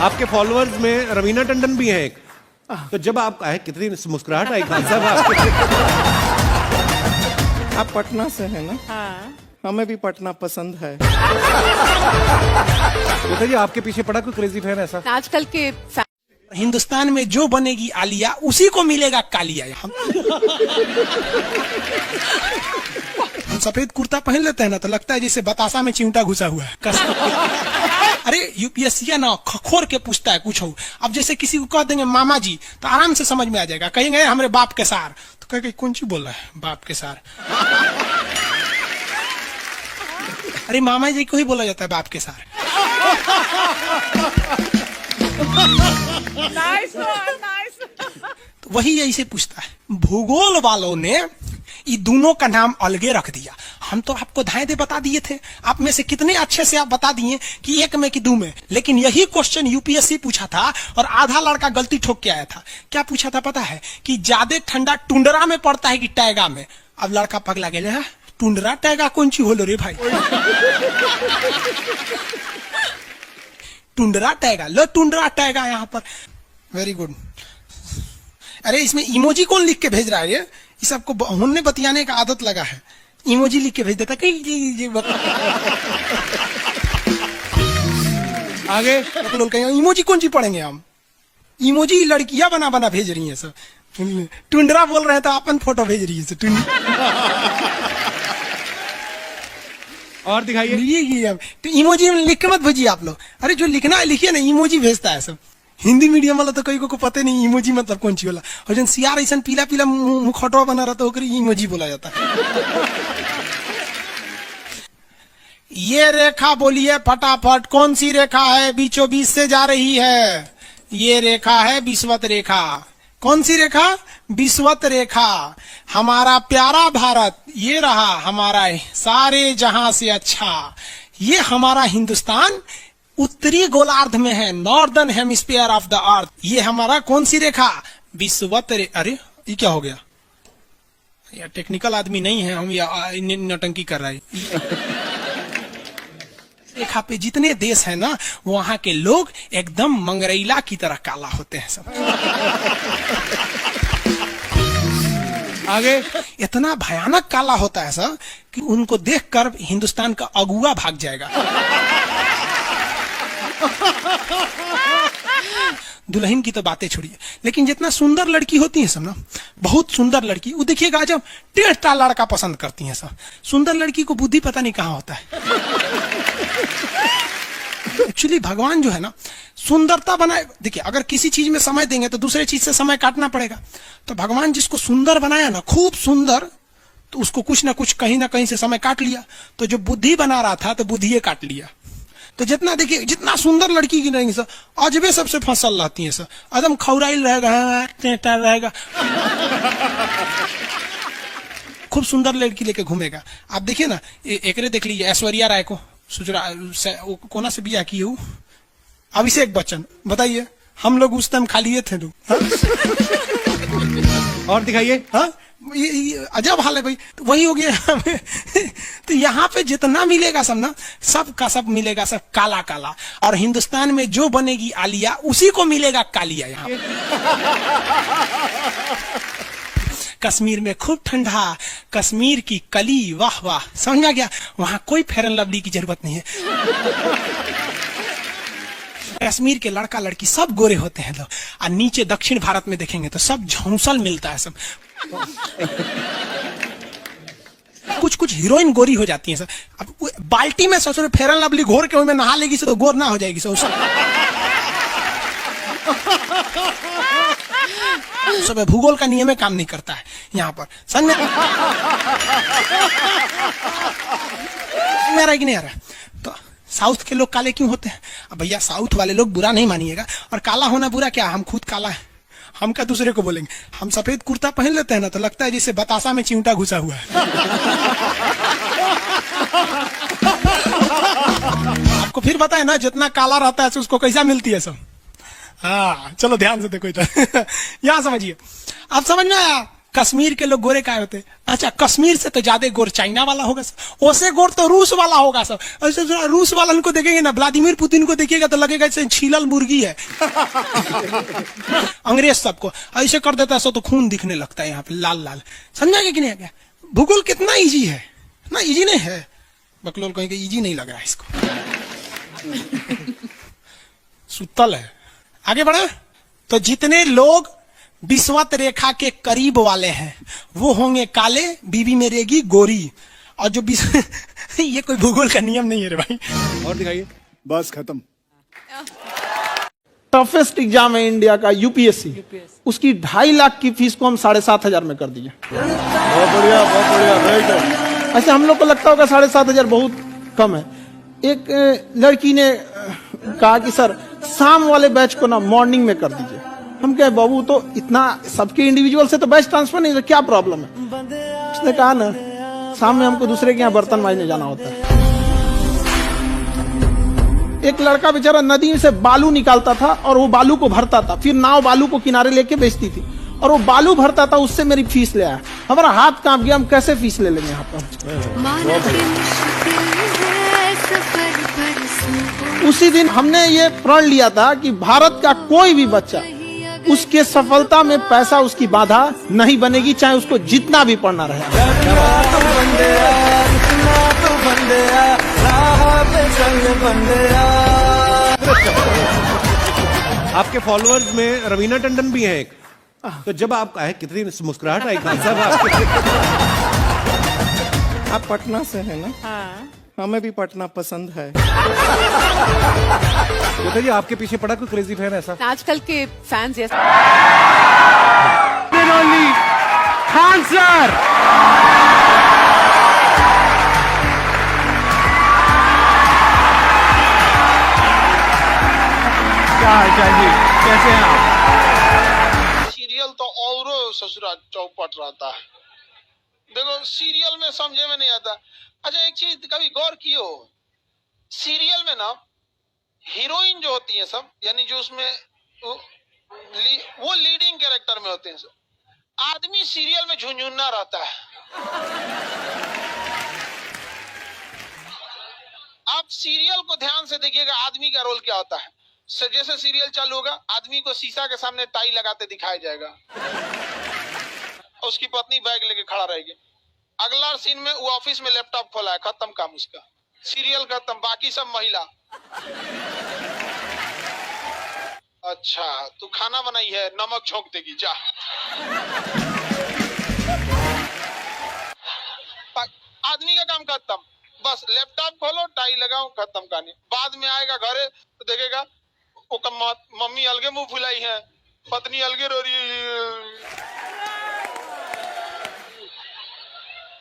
आपके फॉलोअर्स में रवीना टंडन भी है एक, तो जब आप आए कितनी मुस्कुराहट आई खान साहब आपके। आप पटना से हैं ना? हाँ। हमें भी पटना पसंद है। बताइए आपके पीछे पड़ा कोई क्रेजी फैन ऐसा? आजकल के हिंदुस्तान में जो बनेगी आलिया उसी को मिलेगा कालिया। हम सफेद कुर्ता पहन लेते हैं ना तो लगता है जैसे बतासा में चिमटा घुसा हुआ है। अरे यूपीएससी ना खोर के पूछता है कुछ हो। अब जैसे किसी को कह देंगे मामा जी तो आराम से समझ में आ जाएगा। कहेंगे हमारे बाप के सार तो कहेंगे कौन सी बोल रहा है बाप के सार। अरे मामा जी को ही बोला जाता है बाप के सार। Nice nice. तो वही ऐसे पूछता है। भूगोल वालों ने ये दोनों का नाम अलगे रख दिया। हम तो आपको धाए दे बता दिए थे, आप में से कितने अच्छे से आप बता दिए कि एक में कि दो में। लेकिन यही क्वेश्चन यूपीएससी पूछा था और आधा लड़का गलती ठोक के आया था। क्या पूछा था पता है? कि ज्यादा ठंडा टुंडरा में पड़ता है कि टैगा में। अब लड़का पगला गया, टुंडरा टैगा कौन सी होलो रे भाई। टुंडरा टैगा, लो टुंडरा टैगा यहाँ पर। Very good. अरे इसमें इमोजी कौन लिख के भेज रहा है? ये सबको हमने बतियाने का आदत लगा है। इमोजी लिख के भेज देता कहीं आगे लोग कहेंगे इमोजी कौन सी पढ़ेंगे हम? इमोजी लड़कियां बना बना भेज रही हैं सब। टुंडरा बोल रहे हैं तो अपन फोटो भेज रही है। और दिखाइए। तो इमोजी लिख के मत भेजिए आप लोग। अरे जो लिखना है लिखिए ना, इमोजी भेजता है सब। हिंदी मीडियम वाला तो कई को पता नहीं इमोजी मतलब कौन सी होला। और जन सियार ऐसा पीला पीला मुखौटवा बना रहा तो इमोजी बोला जाता है। ये रेखा बोलिए फटाफट, कौन सी रेखा है बीचों बीच से जा रही है? ये रेखा है विषुवत रेखा। कौन सी रेखा? विषुवत रेखा। हमारा प्यारा भारत ये रहा हमारा सारे जहां से अच्छा। ये हमारा हिंदुस्तान उत्तरी गोलार्ध में है, northern hemisphere of the earth. ये हमारा कौन सी रेखा? विषुवत रेखा। अरे ये क्या हो गया यार? टेक्निकल आदमी नहीं है हम, या नौटंकी कर रहा है। रेखा पे जितने देश है ना वहां के लोग एकदम मंगरैला की तरह काला होते हैं सब। आगे इतना भयानक काला होता है सब कि उनको देखकर हिंदुस्तान का अगुआ भाग जाएगा। दुल्हन की तो बातें छोड़िए, लेकिन जितना सुंदर लड़की होती है सब ना, बहुत सुंदर लड़की, वो देखिएगा जब टेढ़ा लड़का पसंद करती है सब। सुंदर लड़की को बुद्धि पता नहीं कहाँ होता है। एक्चुअली भगवान जो है ना सुंदरता बनाए। देखिए अगर किसी चीज में समय देंगे तो दूसरे चीज से समय काटना पड़ेगा। तो भगवान जिसको सुंदर बनाया ना, खूब सुंदर, तो उसको कुछ ना कुछ कहीं ना कहीं से समय काट लिया। तो जो बुद्धि बना रहा था तो बुद्धि काट लिया। तो जितना देखिए जितना सुंदर लड़की की रहेंगी सर, अजबे सबसे फसल रहती है सर, एकदम खौराइल रहेगा, टेढ़ा रहेगा। खूब सुंदर लड़की लेके घूमेगा। आप देखिए ना, एकरे देख लीजिए ऐश्वर्या राय को, कोना से बिया की हो, अभिषेक बच्चन। बताइए हम लोग उस टाइम खाली थे लोग। और दिखाइए। हाँ ये अजब हाल है भाई। तो वही हो गया। तो यहाँ पे जितना मिलेगा सब ना, सब का सब मिलेगा सब काला काला। और हिंदुस्तान में जो बनेगी आलिया उसी को मिलेगा कालिया। यहाँ कश्मीर में खूब ठंडा, कश्मीर की कली, वाह वाह, समझा गया। वहां कोई फेयर एंड लवली की जरूरत नहीं है। कश्मीर के लड़का लड़की सब गोरे होते हैं लोग। और नीचे दक्षिण भारत में देखेंगे तो सब झौंसल मिलता है सब। कुछ कुछ हीरोइन गोरी हो जाती है सर। अब बाल्टी में ससुर फेयर एंड लवली घोर के उनमें नहा लेगी तो गोर ना हो जाएगी सर। सब भूगोल का नियम काम नहीं करता है यहाँ पर। समझ में आ रहा है कि नहीं आ रहा? तो साउथ के लोग काले क्यों होते हैं? अब भैया साउथ वाले लोग बुरा नहीं मानिएगा, और काला होना बुरा क्या? हम खुद काला है, हम क्या दूसरे को बोलेंगे? हम सफेद कुर्ता पहन लेते हैं ना तो लगता है जैसे बतासा में चिमटा घुसा हुआ है। आपको फिर बताए ना, जितना काला रहता है उसको कैसा मिलती है सब। हाँ चलो ध्यान से देखो इधर। यहाँ समझिए, आप समझ में आया? कश्मीर के लोग गोरे काहे होते? अच्छा, कश्मीर से तो ज्यादा गोर चाइना वाला होगा सर, उससे गोर तो रूस वाला होगा सर। ऐसे रूस वाला को देखेंगे ना, व्लादिमीर पुतिन को देखिएगा तो लगेगा जैसे छीलल मुर्गी है। अंग्रेज सबको ऐसे कर देता है सो तो खून दिखने लगता है यहाँ पे लाल लाल। समझा कि नहीं? भूगोल कितना इजी है ना? इजी नहीं है, बकलोल कहेंगे इजी नहीं लग रहा है इसको। सुतल है। आगे बढ़े तो जितने लोग विषुवत रेखा के करीब वाले हैं वो होंगे काले, बीवी में रहेगी गोरी। और जो ये कोई भूगोल का नियम नहीं है रे भाई। और दिखाइए। बस खत्म। टफेस्ट एग्जाम है इंडिया का, यूपीएससी। उसकी 2.5 लाख की फीस को हम 7,500 में कर दिए। बहुत बढ़िया, बहुत बढ़िया, वेरी गुड। ऐसे हम लोग को लगता होगा 7,500 बहुत कम है। एक लड़की ने कहा कि सर शाम वाले बैच को ना मॉर्निंग में कर दीजिए। हम कहे बाबू तो इतना सबके इंडिविजुअल से तो बैच ट्रांसफर नहीं है, क्या प्रॉब्लम है? उसने कहा ना शाम में हमको दूसरे के यहाँ बर्तन मांजने जाना होता है। एक लड़का बेचारा नदी से बालू निकालता था और वो बालू को भरता था, फिर नाव बालू को किनारे लेके बेचती थी और वो बालू भरता था, उससे मेरी फीस ले आया। हमारा हाथ कांप गया, हम कैसे फीस ले लेंगे यहाँ पर? उसी दिन हमने ये प्रण लिया था कि भारत का कोई भी बच्चा उसके सफलता में पैसा उसकी बाधा नहीं बनेगी, चाहे उसको जितना भी पढ़ना रहे। आपके फॉलोअर्स में रवीना टंडन भी हैं एक। तो जब आप आए कितनी मुस्कुराहट आई खान साहब आपके। आप पटना से है ना? हाँ। हमें भी पटना पसंद है। बताइए आपके पीछे पड़ा कोई क्रेजी फैन ऐसा? आजकल के फैंस ये खान सर। क्या हाल चाल जी, कैसे हैं आप? सीरियल तो और ससुरा चौपट रहता है। देखो सीरियल में समझे में नहीं आता। अच्छा एक चीज कभी गौर किए हो, सीरियल में ना हीरोइन जो होती है सब, यानी जो उसमें वो लीडिंग कैरेक्टर में होते हैं सब, आदमी सीरियल में झुंझुन्ना रहता है। आप सीरियल को ध्यान से देखिएगा, आदमी का रोल क्या होता है। जैसे सीरियल चालू होगा, आदमी को शीशा के सामने टाई लगाते दिखाया जाएगा, उसकी पत्नी बैग लेके खड़ा रहेगी। अगला सीन में वो ऑफिस में लैपटॉप खोला है, खत्म काम उसका, सीरियल खत्म, बाकी सब महिला। अच्छा तू खाना बनाई है, नमक झोंक देगी जा। आदमी का काम खत्म, बस लैपटॉप खोलो, टाई लगाओ, खत्म कहानी। बाद में आएगा घरे तो देखेगा वो मम्मी अलगे मुंह फुलाई है, पत्नी अलगे रो रही है,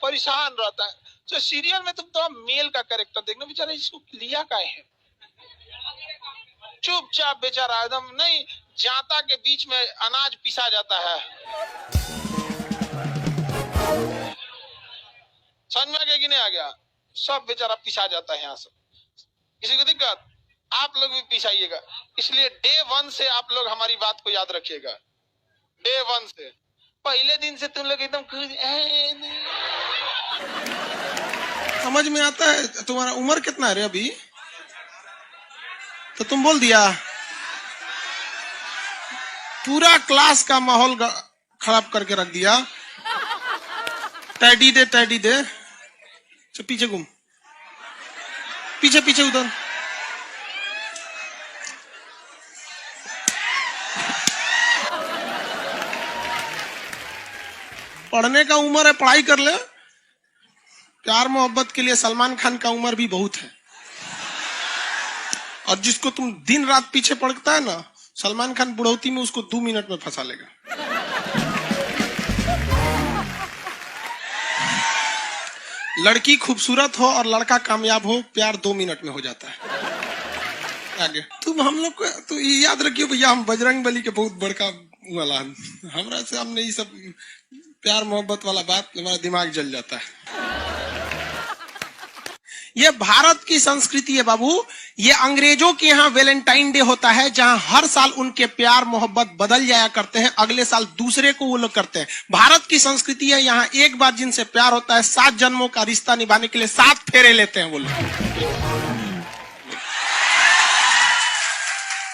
परेशान रहता है। तो सीरियल में तुम तो मेल का कैरेक्टर देखना, बेचारा इसको लिया क्या है, चुपचाप बेचारा एकदम नहीं, जाता के बीच में अनाज पिसा जाता है। समझ में आ गया कि नहीं आ गया? सब बेचारा पिसा जाता है यहाँ से। किसी को दिक्कत? आप लोग भी पिसाइएगा। इसलिए डे 1 से आप लोग हमारी बात को याद रखिएगा। डे 1 से पहले दिन से तुम लोग एकदम समझ में आता है। तुम्हारा उम्र कितना है रे अभी? तो तुम बोल दिया। पूरा क्लास का माहौल खराब करके रख दिया। टैडी दे, टैडी दे। चल पीछे घूम, पीछे पीछे उधर। पढ़ने का उम्र है, पढ़ाई कर ले। प्यार मोहब्बत के लिए सलमान खान का उम्र भी बहुत है। और जिसको तुम दिन रात पीछे पड़ता है ना, सलमान खान बुढ़ौती में उसको 2 मिनट में फंसा लेगा। लड़की खूबसूरत हो और लड़का कामयाब हो, प्यार 2 मिनट में हो जाता है। आगे तुम हम लोग को तो याद रखियो भैया, हम बजरंग बली के बहुत बड़का वाला, हमरा से हमने ये सब प्यार मोहब्बत वाला बात, हमारा दिमाग जल जाता है। ये भारत की संस्कृति है बाबू। ये अंग्रेजों के यहाँ वैलेंटाइन डे होता है, जहां हर साल उनके प्यार मोहब्बत बदल जाया करते हैं, अगले साल दूसरे को वो लोग करते हैं। भारत की संस्कृति है, यहाँ एक बार जिनसे प्यार होता है 7 जन्मों का रिश्ता निभाने के लिए 7 फेरे लेते हैं वो लोग।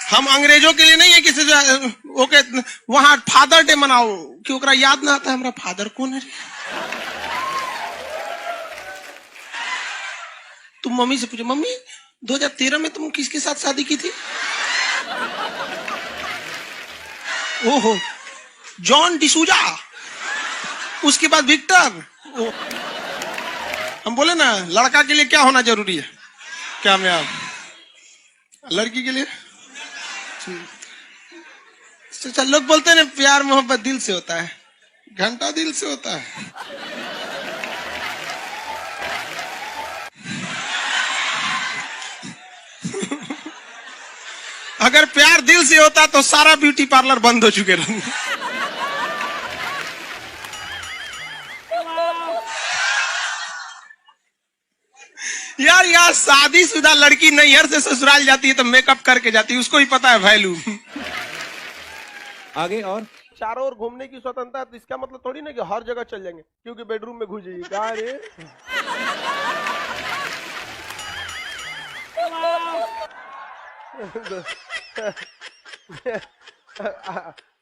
हम अंग्रेजों के लिए नहीं है किसी ओके वहां फादर डे मनाओ कि ओकरा याद ना आता है हमारा फादर कौन है। तुम मम्मी से पूछो, मम्मी 2013 में तुम किसके साथ शादी की थी? ओहो, जॉन डिसूजा, उसके बाद विक्टर। हम बोले ना लड़का के लिए क्या होना जरूरी है, क्या मैं लड़की के लिए चल लोग बोलते हैं ना प्यार मोहब्बत दिल से होता है, घंटा दिल से होता है। अगर प्यार दिल से होता तो सारा ब्यूटी पार्लर बंद हो चुके रहते। यार यार शादीशुदा लड़की नैहर से ससुराल जाती है तो मेकअप करके जाती है, उसको ही पता है वैल्यू। आगे और चारों ओर घूमने की स्वतंत्रता है, तो इसका मतलब थोड़ी ना कि हर जगह चल जाएंगे क्योंकि बेडरूम में घुस जाइए। कहा रे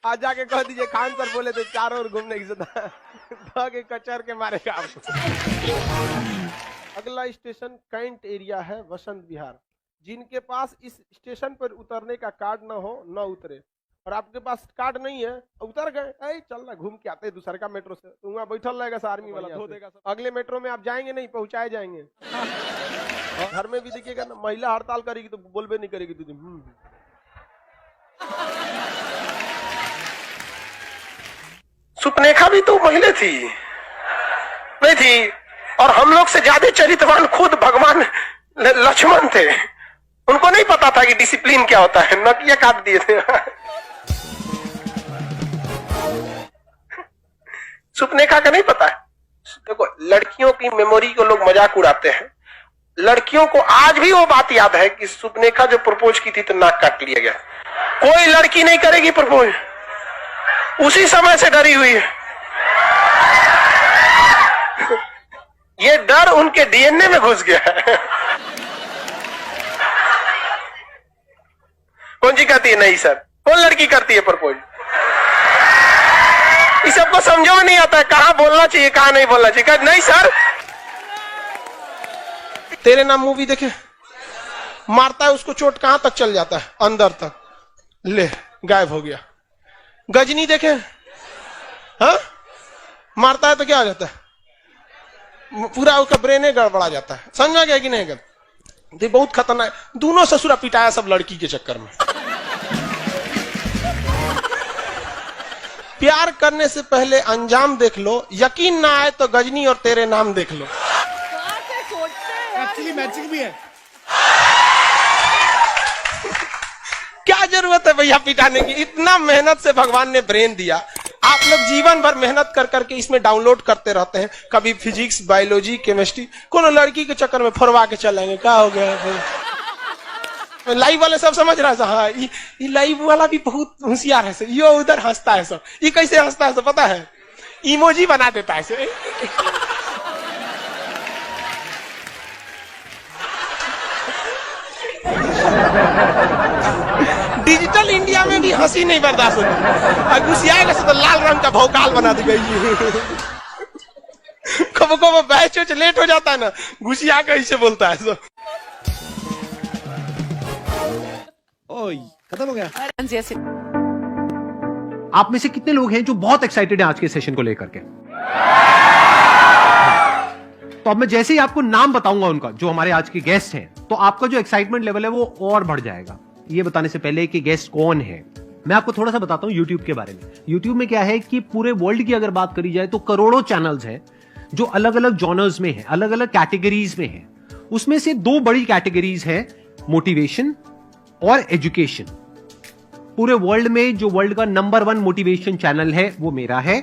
आज जाके कह दीजिए खान सर बोले थे चारों ओर घूमने की स्वतंत्रता के कचर के मारेगा आपको। अगला स्टेशन कैंट एरिया है, वसंत विहार। जिनके पास इस स्टेशन पर उतरने का कार्ड ना हो न उतरे, और आपके पास कार्ड नहीं है उतर गए, चल ना घूम के आते दूसरे का मेट्रो से, तो वहाँ बैठल रहेगा सा आर्मी वाला धो देगा। अगले मेट्रो में आप जाएंगे नहीं, पहुंचाए जाएंगे। घर में भी देखिएगा ना, महिला हड़ताल करेगी तो बोलबे नहीं करेगी तुझे। सुपनेखा भी तो महिला थी नहीं थी, और हम लोग से ज्यादा चरित्रवान खुद भगवान लक्ष्मण थे। उनको नहीं पता था कि डिसिप्लिन क्या होता है, नकिया काट दिए थे। सुपनेखा का नहीं पता है। देखो लड़कियों की मेमोरी को लोग मजाक उड़ाते हैं, लड़कियों को आज भी वो बात याद है कि सुपनेखा जो प्रपोज की थी तो नाक काट लिया गया। कोई लड़की नहीं करेगी प्रपोज, उसी समय से डरी हुई है। ये डर उनके डीएनए में घुस गया है। कौन सी कहती है नहीं सर, कौन लड़की करती है प्रपोज? इस सबको समझो नहीं आता है कहां बोलना चाहिए कहां नहीं बोलना चाहिए। नहीं सर, तेरे नाम मूवी देखे, मारता है उसको चोट कहां तक चल जाता है, अंदर तक, ले गायब हो गया। गजनी देखे, हाँ मारता है तो क्या हो जाता है, पूरा उसका ब्रेन गड़बड़ा जाता है। समझा गया कि नहीं? ये बहुत खतरनाक। दोनों ससुरा पिटाया सब लड़की के चक्कर में। प्यार करने से पहले अंजाम देख लो, यकीन ना आए तो गजनी और तेरे नाम देख लो। एक्चुअली मैचिंग भी है। क्या जरूरत है भैया पिटाने की? इतना मेहनत से भगवान ने ब्रेन दिया, आप लोग जीवन भर मेहनत कर करके इसमें डाउनलोड करते रहते हैं, कभी फिजिक्स, बायोलॉजी, केमिस्ट्री। कोनो लड़की के चक्कर में फरवा के चलेंगे, क्या हो गया? लाइव वाले सब समझ रहा है, हाँ ये लाइव वाला भी बहुत होशियार है, ये उधर हंसता है सब। ये कैसे हंसता है सब पता है? इमोजी बना देता है से। डिजिटल इंडिया में भी हंसी नहीं बर्दाश्त होती, घुसियाएगा तो लाल रंग का भौकाल बना दी गई। कब कब बैच लेट हो जाता है ना, घुसिया कैसे बोलता है सब। ओए खत्म हो गया। आप में से कितने लोग हैं जो बहुत एक्साइटेड हैं आज के सेशन को लेकर के? तो अब मैं जैसे ही आपको नाम बताऊंगा उनका, जो हमारे आज के गेस्ट हैं, तो आपका जो एक्साइटमेंट लेवल है वो और बढ़ जाएगा। ये बताने से पहले कि गेस्ट कौन है, मैं आपको थोड़ा सा बताता हूं यूट्यूब के बारे में। यूट्यूब में क्या है कि पूरे वर्ल्ड की अगर बात करी जाए तो करोड़ों चैनल्स हैं जो अलग अलग जॉनर्स में है, अलग अलग कैटेगरीज में है। उसमें से 2 बड़ी कैटेगरीज है, मोटिवेशन और एजुकेशन। पूरे वर्ल्ड में जो वर्ल्ड का नंबर 1 मोटिवेशन चैनल है वो मेरा है,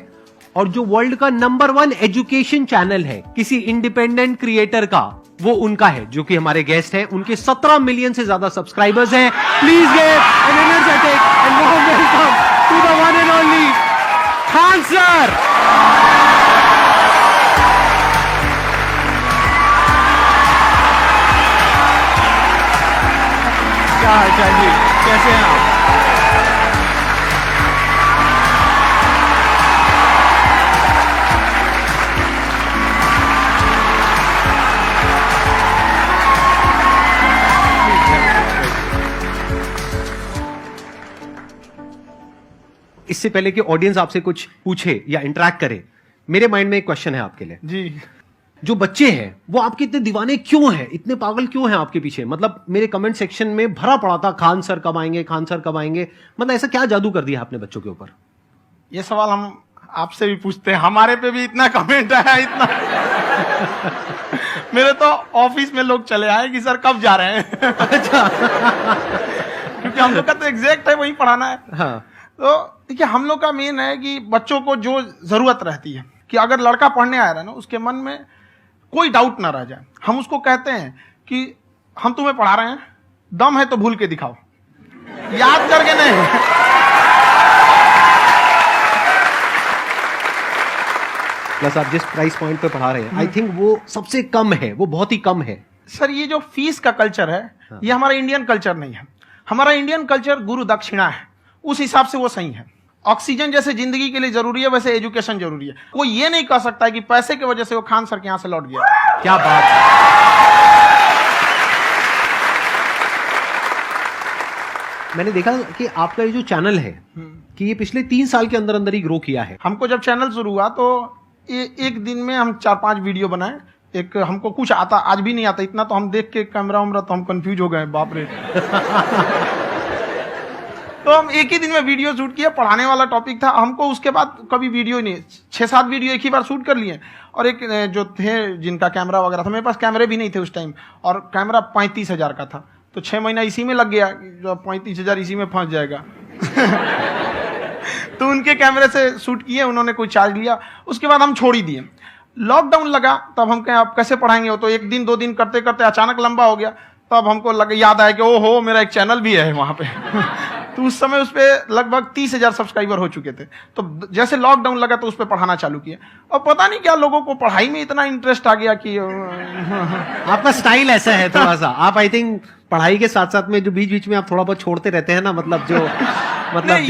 और जो वर्ल्ड का नंबर 1 एजुकेशन चैनल है किसी इंडिपेंडेंट क्रिएटर का, वो उनका है, जो कि हमारे गेस्ट हैं। उनके 17 मिलियन से ज्यादा सब्सक्राइबर्स हैं। Please give an energetic and warm welcome to the one and only Khan sir. क्या हाल चाल जी, कैसे हैं आप? इससे पहले कि ऑडियंस आपसे कुछ पूछे या इंटरेक्ट करे, मेरे माइंड में एक क्वेश्चन है आपके लिए। जी। जो बच्चे हैं वो आपके इतने दीवाने क्यों हैं, इतने पागल क्यों हैं आपके पीछे? मतलब मेरे कमेंट सेक्शन में भरा पड़ा था, खान सर कब आएंगे, खान सर कब आएंगे। मतलब ऐसा क्या जादू कर दिया आपने बच्चों के ऊपर? ये सवाल हम आपसे भी पूछते हैं, हमारे पे भी इतना कमेंट आया, इतना मेरे तो ऑफिस में लोग चले आए कि सर कब जा रहे हैं। अच्छा। क्योंकि हम लोग का तो एग्जैक्ट है, वही पढ़ाना है। हाँ। तो देखिए, हम लोग का मेन है कि बच्चों को जो जरूरत रहती है, कि अगर लड़का पढ़ने आ रहा है ना, उसके मन में कोई डाउट ना रह जाए। हम उसको कहते हैं कि हम तुम्हें पढ़ा रहे हैं, दम है तो भूल के दिखाओ, याद करके नहीं। प्लस आप जिस प्राइस पॉइंट पे पढ़ा रहे हैं, आई थिंक वो सबसे कम है, वो बहुत ही कम है। सर, ये जो फीस का कल्चर है, ये हमारा इंडियन कल्चर नहीं है। हमारा इंडियन कल्चर गुरु दक्षिणा है, उस हिसाब से वो सही है। ऑक्सीजन जैसे जिंदगी के लिए जरूरी है, वैसे एजुकेशन जरूरी है। कोई ये नहीं कह सकता है कि पैसे की वजह से वो खान सर के यहां से लौट गया। क्या बात है। मैंने देखा कि आपका ये जो चैनल है कि ये पिछले 3 साल के अंदर अंदर ही ग्रो किया है। हमको जब चैनल शुरू हुआ तो एक दिन में हम 4-5 वीडियो बनाए। एक हमको कुछ आता, आज भी नहीं आता इतना, तो हम देख के कैमरा उमरा तो हम कंफ्यूज हो गए, बाप रे। तो हम एक ही दिन में वीडियो शूट किया, पढ़ाने वाला टॉपिक था हमको। उसके बाद कभी वीडियो ही नहीं, 6-7 वीडियो एक ही बार शूट कर लिए। और एक जो थे जिनका कैमरा वगैरह था, मेरे पास कैमरे भी नहीं थे उस टाइम, और कैमरा 35,000 का था, तो 6 महीना इसी में लग गया। जो 35,000 इसी में फंस जाएगा। तो उनके कैमरे से शूट किए, उन्होंने कोई चार्ज लिया, उसके बाद हम छोड़ ही दिए। लॉकडाउन लगा, तब हम कहें आप कैसे पढ़ाएंगे, वो तो 1 दिन 2 दिन करते करते अचानक लंबा हो गया। तब हमको याद आया कि ओहो, मेरा एक चैनल भी है वहां पे। तो उस समय उस पर लगभग 30,000 सब्सक्राइबर हो चुके थे। तो जैसे लॉकडाउन लगा तो उस पर पढ़ाना चालू किया, और पता नहीं क्या लोगों को पढ़ाई में इतना इंटरेस्ट आ गया कि आपका स्टाइल ऐसा है थोड़ा सा। आप आई थिंक पढ़ाई के साथ साथ में जो बीच बीच में आप थोड़ा बहुत छोड़ते रहते हैं ना, मतलब जो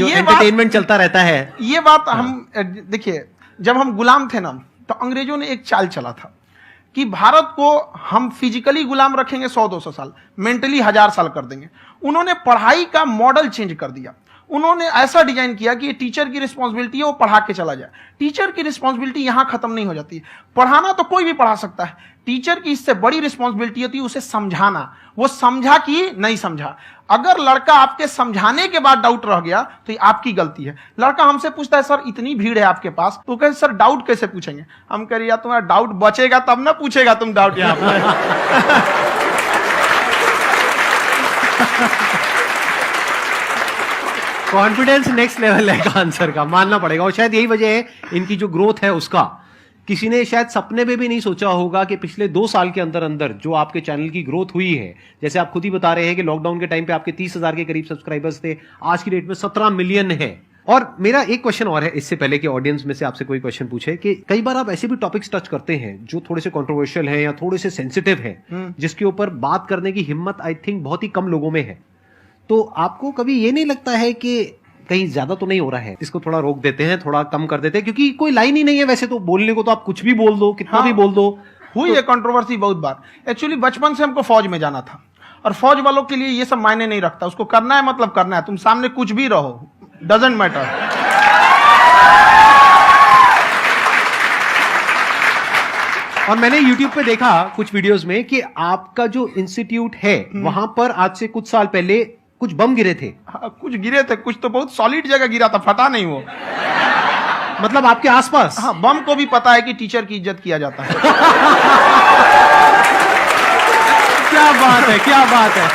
एंटरटेनमेंट चलता रहता है। ये बात हम देखिए, जब हम गुलाम थे ना, तो अंग्रेजों ने एक चाल चला था कि भारत को हम फिजिकली गुलाम रखेंगे 100-200 साल, मेंटली 1000 साल कर देंगे। उन्होंने पढ़ाई का मॉडल चेंज कर दिया। उन्होंने ऐसा डिजाइन किया कि टीचर की रिस्पॉन्सिबिलिटी है वो पढ़ा के चला जाए। टीचर की रिस्पॉन्सिबिलिटी यहां खत्म नहीं हो जाती। पढ़ाना तो कोई भी पढ़ा सकता है, टीचर की इससे बड़ी रिस्पॉन्सिबिलिटी होती है उसे समझाना। वो समझा कि नहीं समझा। अगर लड़का आपके समझाने के बाद डाउट रह गया तो ये आपकी गलती है। लड़का हमसे पूछता है, सर इतनी भीड़ है आपके पास, तो कहे सर डाउट कैसे पूछेंगे? हम कह रहे यार तुम्हारा डाउट बचेगा तब ना पूछेगा तुम डाउट यहां पर। कॉन्फिडेंस नेक्स्ट लेवल है खान सर का, मानना पड़ेगा। और शायद यही वजह है इनकी जो ग्रोथ है उसका। किसी ने शायद सपने में भी नहीं सोचा होगा कि पिछले 2 साल के अंदर अंदर जो आपके चैनल की ग्रोथ हुई है, जैसे आप खुद ही बता रहे हैं कि लॉकडाउन के टाइम पे आपके 30,000 के करीब सब्सक्राइबर्स थे, आज की डेट में 17 मिलियन है। और मेरा एक क्वेश्चन और है, इससे पहले कि ऑडियंस में से आपसे कोई क्वेश्चन पूछे, कि कई बार आप ऐसे भी टॉपिक्स टच करते हैं जो थोड़े से कंट्रोवर्शियल हैं या थोड़े से सेंसिटिव हैं, जिसके ऊपर बात करने की हिम्मत आई थिंक बहुत ही कम लोगों में है। तो आपको कभी ये नहीं लगता है कि कहीं ज्यादा तो नहीं हो रहा है, इसको थोड़ा रोक देते हैं, थोड़ा कम कर देते हैं? क्योंकि कोई लाइन ही नहीं है वैसे तो बोलने को, तो आप कुछ भी बोल दो, कितना भी बोल दो। हुई है कंट्रोवर्सी बहुत बार। एक्चुअली बचपन से हमको फौज में जाना था, और फौज वालों के लिए ये सब मायने नहीं रखता। उसको करना है मतलब करना है, तुम सामने कुछ भी रहो, डजंट मैटर। और मैंने YouTube पे देखा कुछ वीडियोस में कि आपका जो इंस्टीट्यूट है वहां पर आज से कुछ साल पहले कुछ बम गिरे थे। हाँ, कुछ गिरे थे, कुछ तो बहुत सॉलिड जगह गिरा था, फटा नहीं वो। मतलब आपके आसपास? हाँ, बम को भी पता है कि टीचर की इज्जत किया जाता है। क्या बात है, क्या बात है।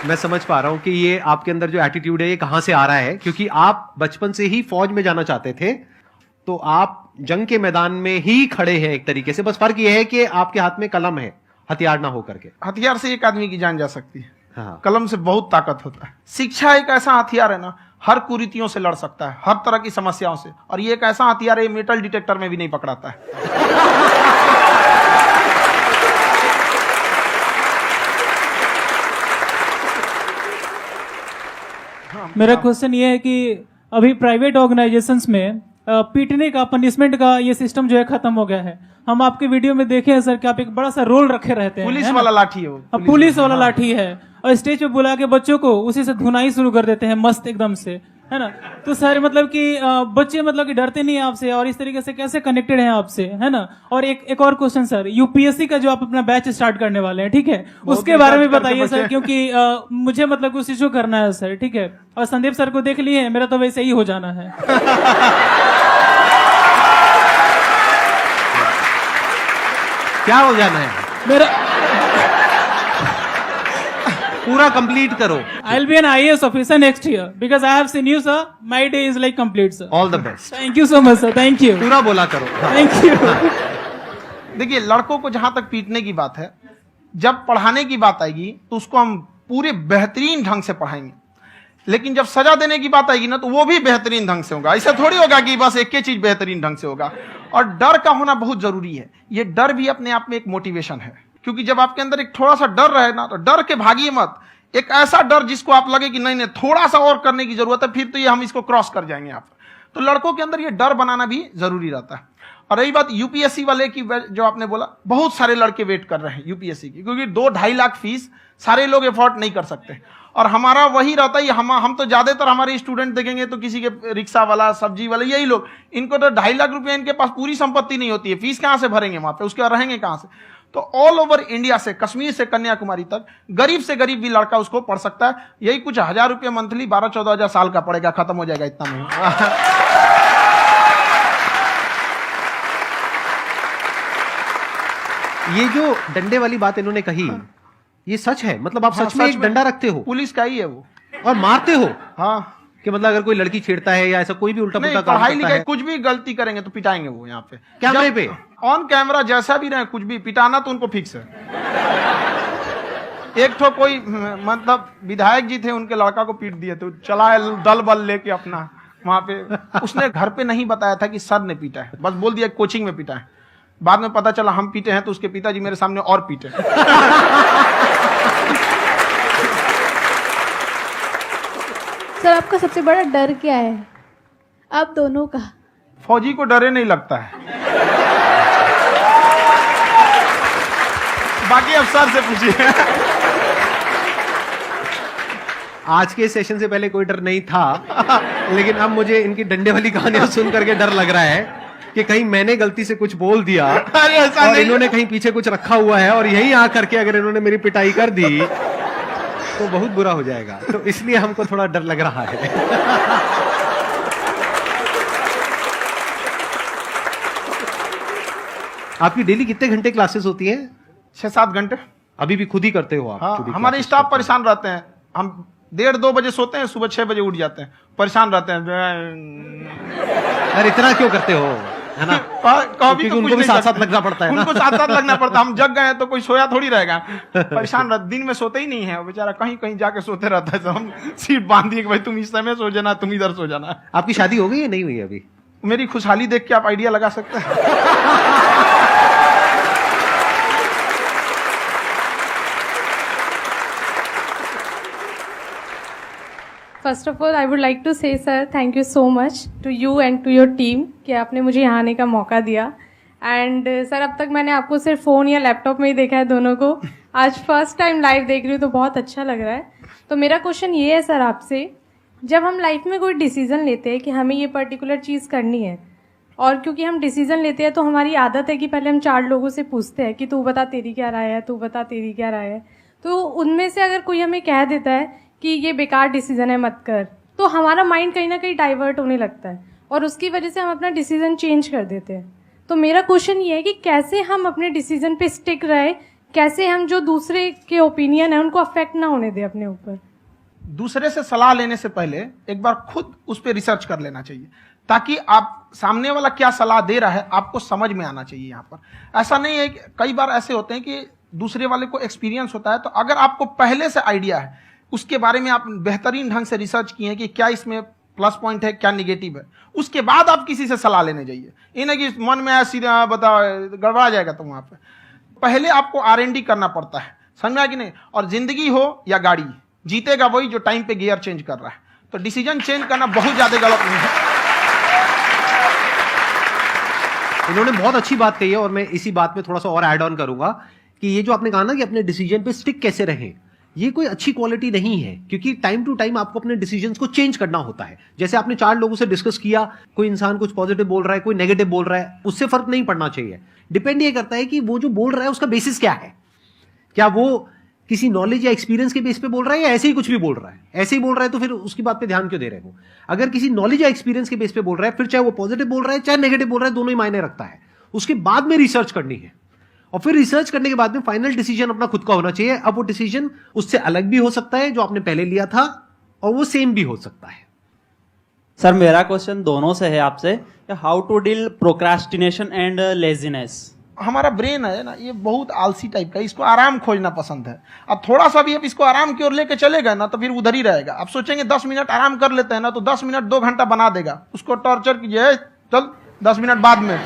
मैं समझ पा रहा हूं कि ये आपके अंदर जो एटीट्यूड है ये कहां से आ रहा है, क्योंकि आप बचपन से ही फौज में जाना चाहते थे, तो आप जंग के मैदान में ही खड़े हैं एक तरीके से। बस फर्क ये है कि आपके हाथ में कलम है, हथियार ना हो करके। हथियार से एक आदमी की जान जा सकती है, हाँ। कलम से बहुत ताकत होता है। शिक्षा एक ऐसा हथियार है ना, हर कुरीतियों से लड़ सकता है, हर तरह की समस्याओं से। और ये एक ऐसा हथियार है, मेटल डिटेक्टर में भी नहीं पकड़ाता है। मेरा क्वेश्चन ये है कि अभी प्राइवेट ऑर्गेनाइजेशंस में पीटने का, पनिशमेंट का ये सिस्टम जो है खत्म हो गया है। हम आपके वीडियो में देखे हैं सर कि आप एक बड़ा सा रोल रखे रहते हैं, पुलिस है ना? वाला लाठी है वो, पुलिस वाला लाठी है, और स्टेज पे बुला के बच्चों को उसी से धुनाई शुरू कर देते हैं मस्त एकदम से, है ना? तो सर मतलब कि बच्चे मतलब कि डरते नहीं है आपसे, और इस तरीके से कैसे कनेक्टेड हैं आपसे, है ना? और एक और क्वेश्चन सर, यूपीएससी का जो आप अपना बैच स्टार्ट करने वाले हैं, ठीक है, उसके बारे में बताइए सर, क्योंकि मुझे मतलब कुछ इशू करना है सर, ठीक है? और संदीप सर को देख लिए, मेरा तो वैसे ही हो जाना है। क्या हो जाना है? मेरा पूरा कंप्लीट करो। I'll be an IAS officer next year because I have seen you, sir. My day is like complete, sir. All the best. Thank you so much, sir. Thank you. पूरा बोला करो। Thank you. देखिए, लड़कों को जहां तक पीटने की बात है, जब पढ़ाने की बात आएगी तो उसको हम पूरे बेहतरीन ढंग से पढ़ाएंगे। लेकिन जब सजा देने की बात आएगी ना, तो वो भी बेहतरीन ढंग से होगा। ऐसा थोड़ी होगा कि बस एक ही चीज बेहतरीन ढंग से होगा। और डर का होना बहुत जरूरी है। ये डर भी अपने आप में एक मोटिवेशन है, क्योंकि जब आपके अंदर एक थोड़ा सा डर रहे ना, तो डर के भागिए मत। एक ऐसा डर जिसको आप लगे कि नहीं नहीं थोड़ा सा और करने की जरूरत है, फिर तो ये हम इसको क्रॉस कर जाएंगे यहाँ पर। तो लड़कों के अंदर ये डर बनाना भी जरूरी रहता है। और रही बात यूपीएससी वाले की, जो आपने बोला, बहुत सारे लड़के वेट कर रहे हैं यूपीएससी की, क्योंकि 2-2.5 लाख फीस सारे लोग एफोर्ड नहीं कर सकते। और हमारा वही रहता है, हम तो ज्यादातर हमारे स्टूडेंट देखेंगे तो किसी के रिक्शा वाला, सब्जी वाला, यही लोग, इनको तो 2.5 लाख रुपए, इनके पास पूरी संपत्ति नहीं होती है, फीस कहां से भरेंगे वहां पे, उसके बाद रहेंगे कहां से? तो ऑल ओवर इंडिया से, कश्मीर से कन्याकुमारी तक, गरीब से गरीब भी लड़का उसको पढ़ सकता है। यही कुछ 1000 रुपये मंथली, 12-14 हजार साल का पड़ेगा, खत्म हो जाएगा इतना में। ये जो डंडे वाली बात इन्होंने कही, ये सच है? मतलब आप सच में एक डंडा रखते हो? पुलिस का ही है वो। और मारते हो? हाँ, कि मतलब अगर कोई लड़की छेड़ता है या ऐसा कोई भी उल्टा नहीं, पुल्टा काम पढ़ाई करता लिखाई है, कुछ भी गलती करेंगे तो पिटाएंगे वो यहाँ पे, कैमरे पे, ऑन कैमरा, जैसा भी रहे, कुछ भी पिटाना तो उनको फिक्स है। एक तो कोई मतलब विधायक जी थे, उनके लड़का को पीट दिए, तो चला दल बल लेके अपना वहां पे। उसने घर पे नहीं बताया था कि सर ने पीटा है, बस बोल दिया कोचिंग में पीटा है। बाद में पता चला हम पीटे हैं, तो उसके पिताजी मेरे सामने और पीटे। सर, आपका सबसे बड़ा डर क्या है? आप दोनों का। फौजी को डरे नहीं लगता है, बाकी अफसर से पूछिए। आज के सेशन से पहले कोई डर नहीं था, लेकिन अब मुझे इनकी डंडे वाली कहानियां सुन करके डर लग रहा है कि कहीं मैंने गलती से कुछ बोल दिया और इन्होंने कहीं पीछे कुछ रखा हुआ है, और यही आ करके अगर इन्होंने मेरी पिटाई कर दी तो बहुत बुरा हो जाएगा। तो इसलिए हमको थोड़ा डर लग रहा है। आपकी डेली कितने घंटे क्लासेस होती हैं? 6-7 घंटे। अभी भी खुद ही करते हो आप? हाँ, खुद ही हमारे classes स्टाफ करते परेशान रहते हैं। हम 1:30-2 बजे सोते हैं, सुबह 6 बजे उठ जाते हैं, परेशान रहते हैं। हो? यार इतना क्यों करते हो, है ना? कभी तो उनको भी साथ साथ लगना पड़ता है ना? उनको साथ साथ लगना पड़ता है। हम जग गए हैं तो कोई सोया थोड़ी रहेगा, परेशान रहता, दिन में सोते ही नहीं है बेचारा, कहीं कहीं जाके सोते रहता है। तो हम सीट बांध दिए कि भाई तुम इस समय सो जाना, तुम इधर सो जाना। आपकी शादी हो गई या नहीं हुई अभी? मेरी खुशहाली देख के आप आइडिया लगा सकते हैं। First of all I would like to say sir, thank you so much to you and to your team कि आपने मुझे यहाँ आने का मौका दिया। एंड सर, अब तक मैंने आपको सिर्फ फ़ोन या लैपटॉप में ही देखा है दोनों को, आज फर्स्ट टाइम लाइव देख रही हूँ तो बहुत अच्छा लग रहा है। तो मेरा क्वेश्चन ये है सर आपसे, जब हम लाइफ में कोई डिसीज़न लेते हैं कि हमें ये पर्टिकुलर चीज़ करनी है, और क्योंकि हम डिसीज़न लेते हैं तो हमारी आदत है कि पहले हम 4 लोगों से पूछते हैं कि तू बता तेरी क्या राय है, तू बता तेरी क्या राय है। तो उनमें से अगर कोई हमें कह देता है कि ये बेकार डिसीजन है, मत कर, तो हमारा माइंड कहीं ना कहीं डाइवर्ट होने लगता है और उसकी वजह से हम अपना डिसीजन चेंज कर देते हैं। तो मेरा क्वेश्चन ये है कि कैसे हम अपने डिसीजन पे स्टिक रहे कैसे हम जो दूसरे के ओपिनियन है उनको अफेक्ट ना होने दें अपने ऊपर। दूसरे से सलाह लेने से पहले एक बार खुद उस पर रिसर्च कर लेना चाहिए, ताकि आप सामने वाला क्या सलाह दे रहा है आपको समझ में आना चाहिए। यहाँ पर ऐसा नहीं है कि कई बार ऐसे होते हैं कि दूसरे वाले को एक्सपीरियंस होता है, तो अगर आपको पहले से आइडिया है, उसके बारे में आप बेहतरीन ढंग से रिसर्च किए हैं कि क्या इसमें प्लस पॉइंट है क्या निगेटिव है, उसके बाद आप किसी से सलाह लेने जाइए। ये नहीं कि मन में सीधा बताओ गड़बड़ा जाएगा। तो वहां पे पहले आपको R&D करना पड़ता है, समझ में आया कि नहीं। और जिंदगी हो या गाड़ी, जीतेगा वही जो टाइम पे गियर चेंज कर रहा है। तो डिसीजन चेंज करना बहुत ज्यादा गलत नहीं है। इन्होंने बहुत अच्छी बात कही है और मैं इसी बात में थोड़ा सा और ऐड ऑन करूंगा कि ये जो आपने कहा ना कि अपने डिसीजन पे स्टिक कैसे रहें, ये कोई अच्छी क्वालिटी नहीं है, क्योंकि टाइम टू टाइम आपको अपने डिसीजंस को चेंज करना होता है। जैसे आपने 4 लोगों से डिस्कस किया, कोई इंसान कुछ पॉजिटिव बोल रहा है, कोई नेगेटिव बोल रहा है, उससे फर्क नहीं पड़ना चाहिए। डिपेंड ये करता है कि वो जो बोल रहा है उसका बेसिस क्या है। क्या वो किसी नॉलेज या एक्सपीरियंस के बेस पे बोल रहा है या ऐसे ही कुछ भी बोल रहा है? ऐसे ही बोल रहा है तो फिर उसकी बात पे ध्यान क्यों दे रहे हो? अगर किसी नॉलेज या एक्सपीरियंस के बेस पे बोल रहा है, फिर चाहे वो पॉजिटिव बोल रहा है चाहे नेगेटिव बोल रहा है, दोनों ही मायने रखता है। उसके बाद में रिसर्च करनी है और फिर रिसर्च करने के बाद में फाइनल डिसीजन अपना खुद का होना चाहिए। अब वो डिसीजन उससे अलग भी हो सकता है जो आपने पहले लिया था, और वो सेम भी हो सकता है। सर मेरा क्वेश्चन दोनों से है आपसे, how to deal procrastination and laziness. हमारा ब्रेन है ना, ये बहुत आलसी टाइप का, इसको आराम खोजना पसंद है। अब थोड़ा सा भी अब इसको आराम की ओर लेके चले गए ना तो फिर उधर ही रहेगा। आप सोचेंगे 10 मिनट आराम कर लेते हैं ना, तो 10 मिनट 2 घंटा बना देगा। उसको टॉर्चर कीजिए, चल 10 मिनट बाद में।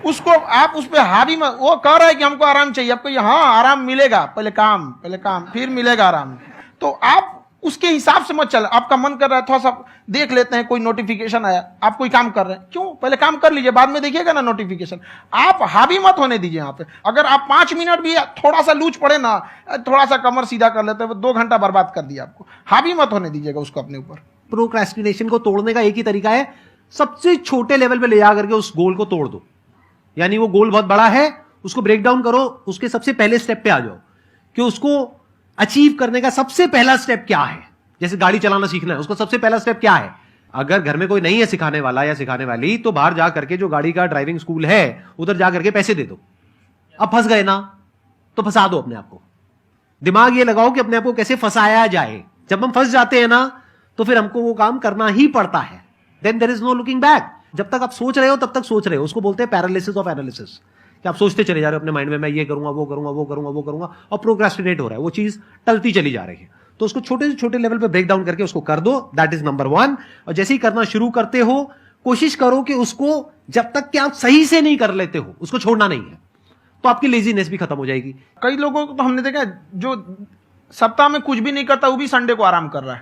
उसको आप उस पर हावी में, वो कह रहा है कि हमको आराम चाहिए, आपको हाँ आराम मिलेगा, पहले काम फिर मिलेगा आराम। तो आप उसके हिसाब से मत चल। आपका मन कर रहा है थोड़ा सा देख लेते हैं, कोई नोटिफिकेशन आया, आप कोई काम कर रहे हैं, क्यों पहले काम कर लीजिए, बाद में देखिएगा ना नोटिफिकेशन। आप हावी मत होने दीजिए यहाँ पे। अगर आप 5 मिनट भी थोड़ा सा लूज पड़े ना, थोड़ा सा कमर सीधा कर लेते हैं, 2 घंटा बर्बाद कर दिया आपको। हावी मत होने दीजिएगा उसको अपने ऊपर। प्रोक्रेस्टिनेशन को तोड़ने का एक ही तरीका है, सबसे छोटे लेवल पे ले जा करके उस गोल को तोड़ दो। यानी वो गोल बहुत बड़ा है, उसको ब्रेक डाउन करो, उसके सबसे पहले स्टेप पे आ जाओ कि उसको अचीव करने का सबसे पहला स्टेप क्या है। जैसे गाड़ी चलाना सीखना है, उसको सबसे पहला स्टेप क्या है। अगर घर में कोई नहीं है सिखाने वाला या सिखाने वाली, तो बाहर जा करके जो गाड़ी का ड्राइविंग स्कूल है उधर जा करके पैसे दे दो। अब फंस गए ना तो फंसा दो अपने आप को। दिमाग ये लगाओ कि अपने आप को कैसे फंसाया जाए। जब हम फंस जाते हैं ना तो फिर हमको वो काम करना ही पड़ता है। Then there is no looking back. जब तक आप सोच रहे हो तब तक सोच रहे हो, उसको बोलते हैं पैरालिसिस ऑफ एनालिसिस, कि आप सोचते चले जा रहे हो अपने माइंड में, मैं ये करूंगा वो करूंगा वो करूंगा वो करूंगा, और प्रोक्रेस्टिनेट हो रहा है, वो चीज टलती चली जा रही है। तो उसको छोटे से छोटे लेवल पे ब्रेक डाउन करके उसको कर दो, दैट इज नंबर 1। और जैसे ही करना शुरू करते हो, कोशिश करो कि उसको जब तक कि आप सही से नहीं कर लेते हो उसको छोड़ना नहीं है, तो आपकी लेजीनेस भी खत्म हो जाएगी। कई लोगों को तो हमने देखा जो सप्ताह में कुछ भी नहीं करता, वो भी संडे को आराम कर रहा है।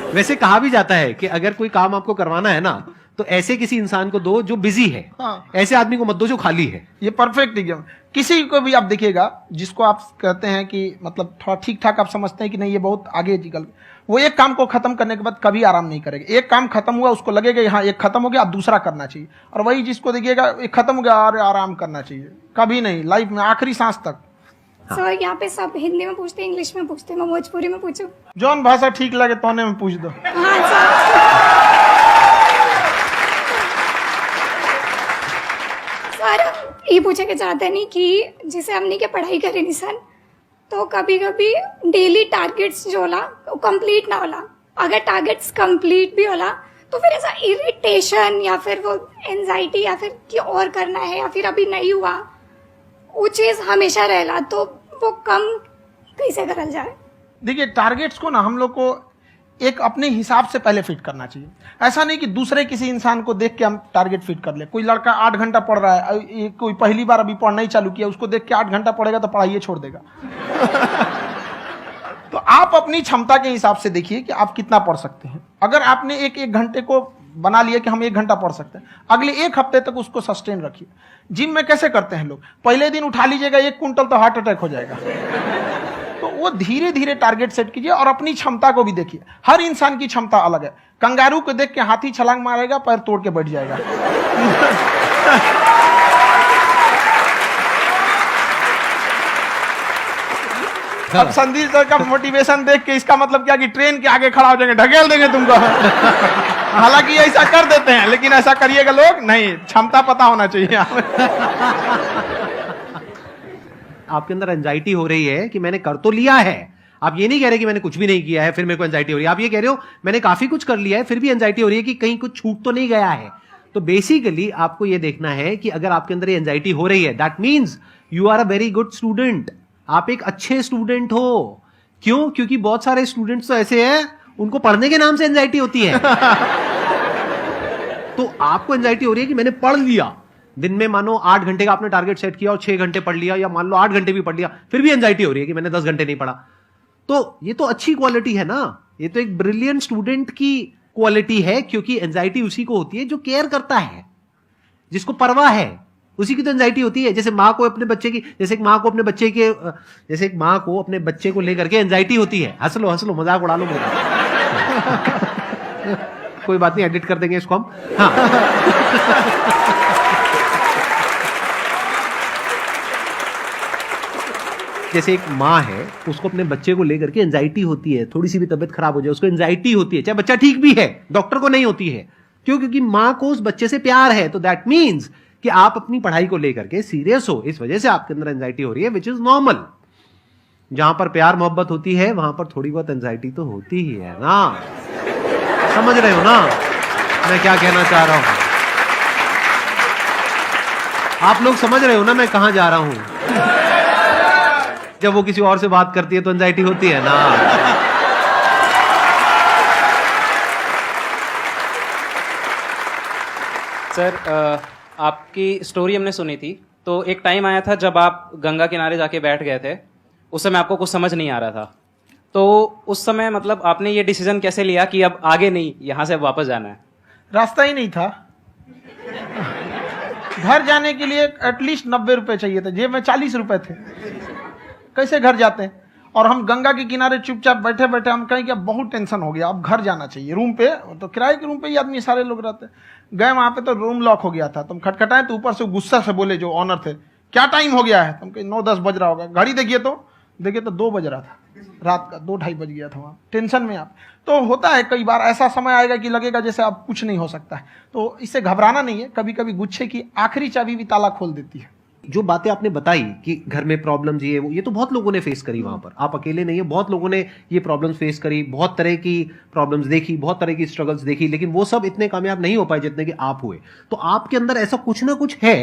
वैसे कहा भी जाता है कि अगर कोई काम आपको करवाना है ना, तो ऐसे किसी इंसान को दो जो बिजी है। हाँ। ऐसे आदमी को मत दो जो खाली है। ये परफेक्ट एग्जाम। किसी को भी आप देखिएगा जिसको आप कहते हैं कि मतलब थोड़ा ठीक ठाक आप समझते हैं कि नहीं ये बहुत आगे निकल, वो एक काम को खत्म करने के बाद कभी आराम नहीं करेगा। एक काम खत्म हुआ उसको लगेगा हाँ एक खत्म हो गया, अब दूसरा करना चाहिए। और वही जिसको देखिएगा एक खत्म हो गया और आराम करना चाहिए, कभी नहीं, लाइफ में आखिरी सांस तक। सर यहाँ पे सब हिंदी में पूछते, इंग्लिश में पूछते, मैं भोजपुरी में पूछूं? जौन भाषा ठीक लगे तोने में पूछ दो। हाँ सर। सर ये पूछे के चाहते नहीं कि जैसे हमने के पढ़ाई करे निशान, तो कभी कभी डेली टारगेट्स जो होला वो कंप्लीट ना होला। अगर टारगेट्स कंप्लीट भी होला तो फिर ऐसा इरिटेशन या फिर वो एंजाइटी या फिर कि और करना है या फिर अभी नहीं हुआ, वो चीज हमेशा रहेला, तो वो कम कैसे करल जाए? देखिए टारगेट्स को ना हम लोग को एक अपने हिसाब से पहले फिट करना चाहिए। ऐसा नहीं कि दूसरे किसी इंसान को देख के हम टारगेट फिट कर ले। कोई लड़का 8 घंटा पढ़ रहा है, कोई पहली बार अभी पढ़ना ही चालू किया, उसको देख के 8 घंटा पढ़ेगा तो पढ़ाई छोड़ देगा। तो आप अपनी क्षमता के हिसाब से देखिए कि आप कितना पढ़ सकते हैं। अगर आपने एक घंटे को बना लिया कि हम 1 घंटा पढ़ सकते हैं, अगले 1 हफ्ते तक उसको सस्टेन रखिए। जिम में कैसे करते हैं लोग, पहले दिन उठा लीजिएगा 1 क्विंटल तो हार्ट अटैक हो जाएगा। तो वो धीरे धीरे टारगेट सेट कीजिए और अपनी क्षमता को भी देखिए। हर इंसान की क्षमता अलग है। कंगारू को देख के हाथी छलांग मारेगा, पैर तोड़ के बैठ जाएगा। अब संदीप सर का मोटिवेशन देख के इसका मतलब क्या कि ट्रेन के आगे खड़ा हो जाएंगे, ढकेल देंगे तुमको। हालांकि ऐसा कर देते हैं, लेकिन ऐसा करिएगा लोग नहीं, क्षमता पता होना चाहिए। आपके अंदर एंजाइटी हो रही है कि मैंने कर तो लिया है। आप ये नहीं कह रहे कि मैंने कुछ भी नहीं किया है फिर मेरे को एंजाइटी हो रही है। आप ये कह रहे हो मैंने काफी कुछ कर लिया है फिर भी एंजाइटी हो रही है कि कहीं कुछ छूट तो नहीं गया है। तो बेसिकली आपको ये देखना है कि अगर आपके अंदर ये एंजाइटी हो रही है, that means you are a very good student. आप एक अच्छे स्टूडेंट हो। क्यों? क्योंकि बहुत सारे स्टूडेंट्स तो ऐसे हैं उनको पढ़ने के नाम से एंजाइटी होती है। तो आपको एंजाइटी हो रही है कि मैंने पढ़ लिया, दिन में मानो 8 घंटे का आपने टारगेट सेट किया और 6 घंटे पढ़ लिया, या मान लो 8 घंटे भी पढ़ लिया, फिर भी एंजाइटी हो रही है कि मैंने 10 घंटे नहीं पढ़ा। तो ये तो अच्छी क्वालिटी है ना, ये तो एक ब्रिलियंट स्टूडेंट की क्वालिटी है, क्योंकि एंजाइटी उसी को होती है जो केयर करता है, जिसको परवाह है, उसी की तो एंजाइटी होती है। जैसे माँ को अपने बच्चे की, जैसे एक माँ को अपने बच्चे को लेकर के एंजाइटी होती है। हंस लो मजाक उड़ा लो मेरा। कोई बात नहीं, एडिट कर देंगे इसको हम। हाँ। जैसे एक माँ है, उसको अपने बच्चे को लेकर के एंजाइटी होती है, थोड़ी सी भी तबीयत खराब हो जाए उसको एंजाइटी होती है, चाहे बच्चा ठीक भी है, डॉक्टर को नहीं होती है। क्यों? क्योंकि माँ को उस बच्चे से प्यार है। तो दैट मीन्स कि आप अपनी पढ़ाई को लेकर के सीरियस हो, इस वजह से आपके अंदर एंजाइटी हो रही है, विच इज नॉर्मल। जहां पर प्यार मोहब्बत होती है वहां पर थोड़ी बहुत एंजाइटी तो होती ही है ना। समझ रहे हो ना मैं क्या कहना चाह रहा हूं? आप लोग समझ रहे हो ना मैं कहां जा रहा हूं? जब वो किसी और से बात करती है तो एंजाइटी होती है ना। सर, आपकी स्टोरी हमने सुनी थी, तो एक टाइम आया था जब आप गंगा किनारे जाके बैठ गए थे। उस समय आपको कुछ समझ नहीं आ रहा था, तो उस समय मतलब आपने ये डिसीजन कैसे लिया कि अब आगे नहीं, यहां से वापस जाना है? रास्ता ही नहीं था। घर जाने के लिए एटलीस्ट 90 रुपए चाहिए थे, जेब में 40 रुपए थे। कैसे घर जाते हैं? और हम गंगा के किनारे चुपचाप बैठे बैठे हम कहें कि अब बहुत टेंशन हो गया, अब घर जाना चाहिए। रूम पे तो किराए के रूम पे ही आदमी सारे लोग रहते। गए वहां पे तो रूम लॉक हो गया था। तुम खटखटाए तो ऊपर से गुस्सा से बोले जो ऑनर थे, क्या टाइम हो गया है? तुम कहे 9-10 बज रहा होगा। घड़ी देखिए तो 2 बज रहा था रात का, 2-2:30 बज गया था वहां। टेंशन में आप तो होता है, कई बार ऐसा समय आएगा कि लगेगा जैसे अब कुछ नहीं हो सकता है। तो इससे घबराना नहीं है। कभी कभी गुच्छे की आखिरी चाबी भी ताला खोल देती है। जो बातें आपने बताई कि घर में प्रॉब्लम्स ये तो बहुत लोगों ने फेस करी वहां पर। आप अकेले नहीं है, बहुत लोगों ने ये प्रॉब्लम्स फेस करी, बहुत तरह की प्रॉब्लम्स देखी, बहुत तरह की स्ट्रगल्स देखी, लेकिन वो सब इतने कामयाब नहीं हो पाए जितने कि आप हुए। तो आपके अंदर ऐसा कुछ ना कुछ है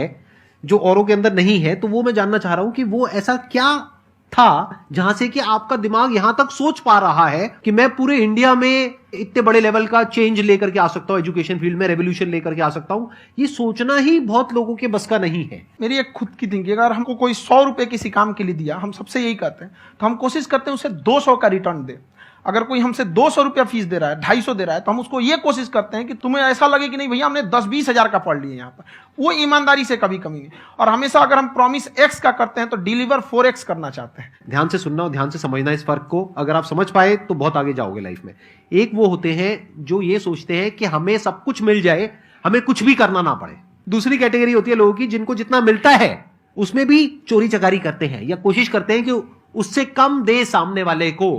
जो औरों के अंदर नहीं है। तो वो मैं जानना चाह रहा हूं कि वो ऐसा क्या था जहां से कि आपका दिमाग यहां तक सोच पा रहा है कि मैं पूरे इंडिया में इतने बड़े लेवल का चेंज लेकर के आ सकता हूं, एजुकेशन फील्ड में रेवोल्यूशन लेकर के आ सकता हूं। ये सोचना ही बहुत लोगों के बस का नहीं है। मेरी एक खुद की थिंकिंग, अगर हमको कोई 100 रुपए किसी काम के लिए दिया, हम सबसे यही कहते हैं, तो हम कोशिश करते हैं उसे 200 का रिटर्न दे। अगर कोई हमसे 200 रुपया फीस दे रहा है, 250 दे रहा है, तो हम उसको ये कोशिश करते हैं कि तुम्हें ऐसा लगे कि नहीं भैया हमने 10-20 हजार का पढ़ लिया यहाँ पर। वो ईमानदारी से कभी कमी नहीं। और हमेशा अगर हम प्रॉमिस X का करते हैं तो डिलीवर 4X करना चाहते हैं। ध्यान से सुनना और ध्यान से समझना इस फर्क को। अगर आप समझ पाए तो बहुत आगे जाओगे लाइफ में। एक वो होते हैं जो ये सोचते हैं कि हमें सब कुछ मिल जाए, हमें कुछ भी करना ना पड़े। दूसरी कैटेगरी होती है लोगों की जिनको जितना मिलता है उसमें भी चोरी चकारी करते हैं या कोशिश करते हैं कि उससे कम दे सामने वाले को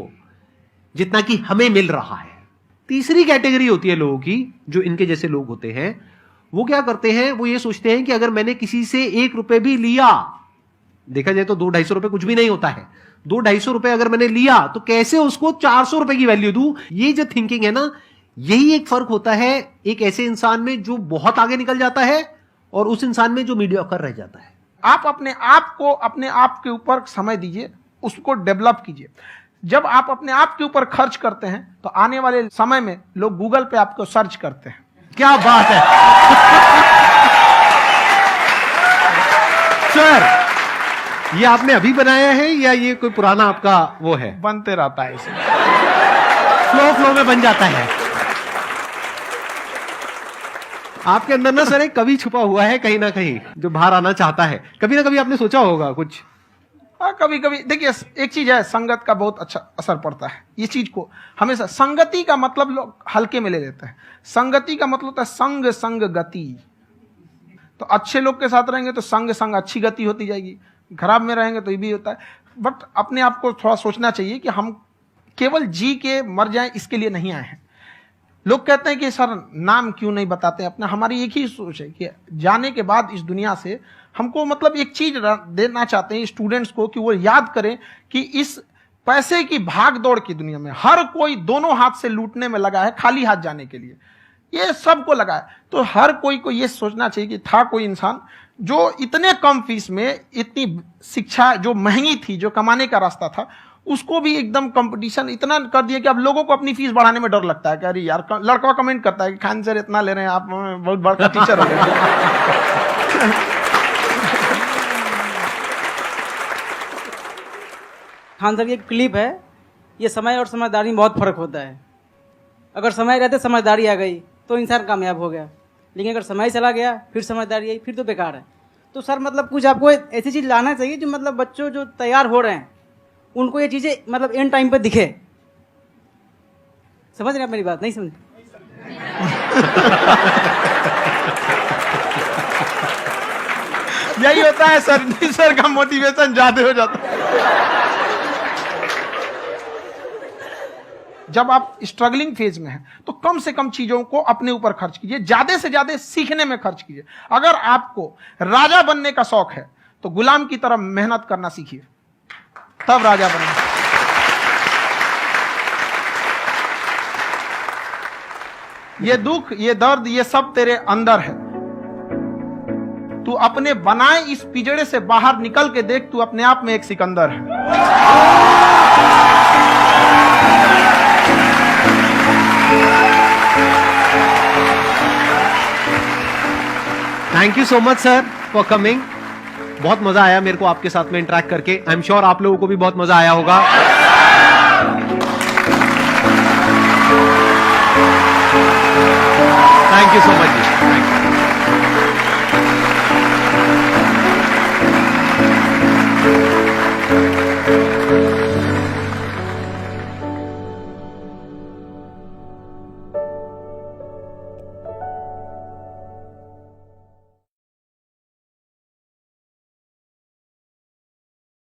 जितना कि हमें मिल रहा है। तीसरी कैटेगरी होती है लोगों की, जो इनके जैसे लोग होते हैं, वो क्या करते हैं, वो ये सोचते हैं कि अगर मैंने किसी से 1 रुपए भी लिया, देखा जाए तो 200-250 रुपए कुछ भी नहीं होता है, 200-250 रुपए अगर मैंने लिया तो कैसे उसको 400 रुपए की वैल्यू दूं। ये जो थिंकिंग है ना, यही एक फर्क होता है एक ऐसे इंसान में जो बहुत आगे निकल जाता है और उस इंसान में जो मीडियोकर रह जाता है। आप अपने आप को अपने आप के ऊपर समय दीजिए, उसको डेवलप कीजिए। जब आप अपने आप के ऊपर खर्च करते हैं तो आने वाले समय में लोग गूगल पे आपको सर्च करते हैं। क्या बात है सर, ये आपने अभी बनाया है या ये कोई पुराना आपका वो है? बनते रहता है, इसमें फ्लो में बन जाता है। आपके अंदर ना सर एक कवि छुपा हुआ है कहीं ना कहीं जो बाहर आना चाहता है। कभी ना कभी आपने सोचा होगा कुछ। हाँ, कभी कभी देखिए, एक चीज है, संगत का बहुत अच्छा असर पड़ता है। ये चीज को हमेशा, संगति का मतलब लोग हल्के में ले लेते हैं। संगति का मतलब होता है संग संग गति। तो अच्छे लोग के साथ रहेंगे तो संग संग अच्छी गति होती जाएगी, खराब में रहेंगे तो ये भी होता है। बट अपने आप को थोड़ा सोचना चाहिए कि हम केवल जी के मर जाएं इसके लिए नहीं आए हैं। लोग कहते हैं कि सर नाम क्यों नहीं बताते अपना। हमारी एक ही सोच है कि जाने के बाद इस दुनिया से हमको मतलब एक चीज देना चाहते हैं स्टूडेंट्स को कि वो याद करें कि इस पैसे की भाग दौड़ की दुनिया में हर कोई दोनों हाथ से लूटने में लगा है खाली हाथ जाने के लिए, ये सबको लगा है। तो हर कोई को ये सोचना चाहिए कि था कोई इंसान जो इतने कम फीस में इतनी शिक्षा जो महंगी थी, जो कमाने का रास्ता था, उसको भी एकदम कंपटीशन इतना कर दिया कि अब लोगों को अपनी फीस बढ़ाने में डर लगता है कि अरे यार, लड़का कमेंट करता है कि खान सर इतना ले रहे हैं, आप बहुत बड़ा टीचर हो गए। खान सर की एक क्लिप है, ये समय और समझदारी में बहुत फर्क होता है। अगर समय रहते समझदारी आ गई तो इंसान कामयाब हो गया, लेकिन अगर समय चला गया फिर समझदारी आई फिर तो बेकार है। तो सर मतलब कुछ आपको ऐसी चीज लाना चाहिए जो मतलब बच्चों जो तैयार हो रहे हैं उनको ये चीजें मतलब एंड टाइम पे दिखे। समझ रहे हैं आप मेरी बात? नहीं समझ? यही होता है सर का मोटिवेशन ज्यादा हो जाता है। जब आप स्ट्रगलिंग फेज में हैं तो कम से कम चीजों को अपने ऊपर खर्च कीजिए, ज्यादा से ज्यादा सीखने में खर्च कीजिए। अगर आपको राजा बनने का शौक है तो गुलाम की तरह मेहनत करना सीखिए, तब राजा बनेंगे। ये दुख, ये दर्द, ये सब तेरे अंदर है। तू अपने बनाए इस पिजड़े से बाहर निकल के देख, तू अपने आप में एक सिकंदर है। Thank you so much sir for coming. बहुत मजा आया मेरे को आपके साथ में इंटरेक्ट करके। आई एम श्योर आप लोगों को भी बहुत मजा आया होगा। Thank you so much ji, thank you.